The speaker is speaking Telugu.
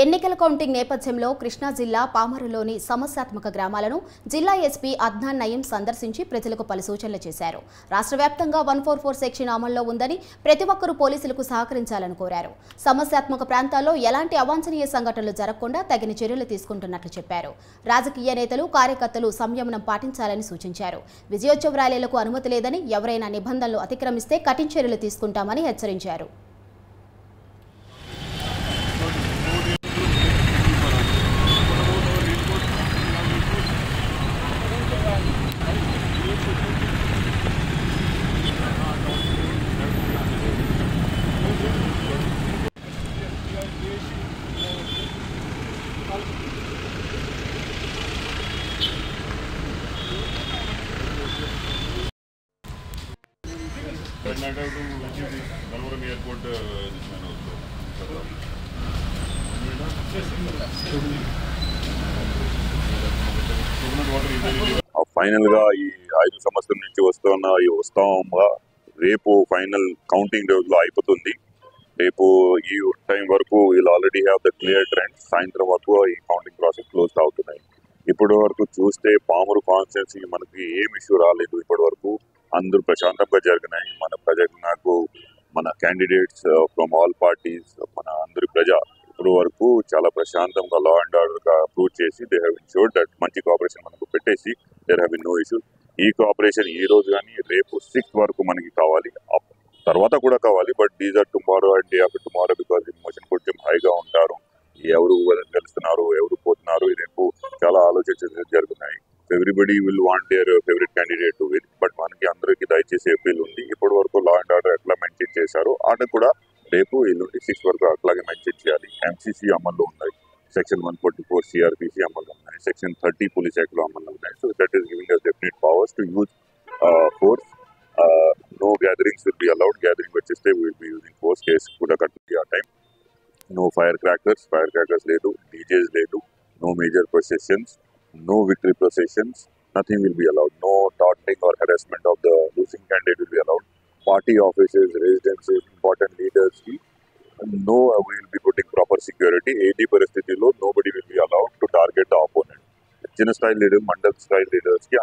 ఎన్నికల కౌంటింగ్ నేపథ్యంలో కృష్ణా జిల్లా పామరులోని సమస్యాత్మక గ్రామాలను జిల్లా ఎస్పీ అద్నాన్ నయీం సందర్శించి ప్రజలకు పలు సూచనలు చేశారు. రాష్ట్ర వ్యాప్తంగా 144 సెక్షన్ అమల్లో ఉందని ప్రతి ఒక్కరూ పోలీసులకు సహకరించాలని కోరారు. సమస్యాత్మక ప్రాంతాల్లో ఎలాంటి అవాంఛనీయ సంఘటనలు జరగకుండా తగిన చర్యలు తీసుకుంటున్నట్లు చెప్పారు. రాజకీయ నేతలు, కార్యకర్తలు సంయమనం పాటించాలని సూచించారు. విజయోత్సవ ర్యాలీలకు అనుమతి లేదని, ఎవరైనా నిబంధనలు అతిక్రమిస్తే కఠిన చర్యలు తీసుకుంటామని హెచ్చరించారు. But not have to achieve this Malvaram airport this man also. Final గా ఈ 5 సంవత్సరం నుంచి వస్తున్న ఈ ఉత్సవంగా రేపు ఫైనల్ కౌంటింగ్ రోజులో అయిపోతుంది. రేపు ఈ టైం వరకు వీళ్ళు already have the clear trend. సాయంత్రం వరకు ఈ కౌంటింగ్ ప్రాసెస్ క్లోజ్ అవుతున్నాయి. ఇప్పటి వరకు చూస్తే పామూరు కాన్స్టిట్యున్సీ మనకి ఏం ఇష్యూ రాలేదు. ఇప్పటి వరకు అందరూ ప్రశాంతంగా జరిగినాయి. మన ప్రజలకు మన క్యాండిడేట్స్ ఫ్రమ్ ఆల్ పార్టీస్, మన అందరి ప్రజా ఇప్పుడు వరకు చాలా ప్రశాంతంగా లా అండ్ ఆర్డర్ గా ప్రూవ్ చేసి దే హ్యావ్ ఇన్షూర్డ్ దట్ మంచి కోఆపరేషన్ మనకు పెట్టేసి there have been no issues. ఈ కోఆపరేషన్ ఈ రోజు కానీ రేపు 6th వరకు మనకి కావాలి, తర్వాత కూడా కావాలి. But these are tomorrow and day after tomorrow because emotion కొంచెం హైగా ఉంటారు. ఎవరు గెలుస్తున్నారు, ఎవరు పోతున్నారు, రేపు చాలా ఆలోచనలు జరుగుతున్నాయి. Everybody will want there favourite candidate to win. But మనకి అందరికి దయచేసి అపీల్ ఉంది. ఇప్పటి వరకు లా అండ్ ఆర్డర్ ఎట్లా మెయింటైన్ చేశారో అటు కూడా రేపు ఎల్లుండి 6 వరకు అట్లాగే మెయింటైన్ చేయాలి. ఎంసీసీ అమల్లో ఉన్నాయి, సెక్షన్ 144 సిఆర్పిసి అమల్లో ఉన్నాయి, సెక్షన్ 30 పోలీస్ యాక్ట్ లో అమల్లో ఉన్నాయి. So that is giving us definite powers to use force. No gatherings will be allowed. Gathering వచ్చేస్తే we will be using force. Case కూడా కట్టుకుంది ఆ టైం. No firecrackers లేదు, DJs లేదు, no major processions, no victory processions, nothing will be allowed. No taunting or harassment of the losing candidate will be allowed. Party offices, residences, important leaders, no, we will be putting proper security. AD పరిస్థితిలో nobody will be allowed to target the opponent. చిన్న స్థాయి లీడర్, మండల్ స్థాయి లీడర్స్ కి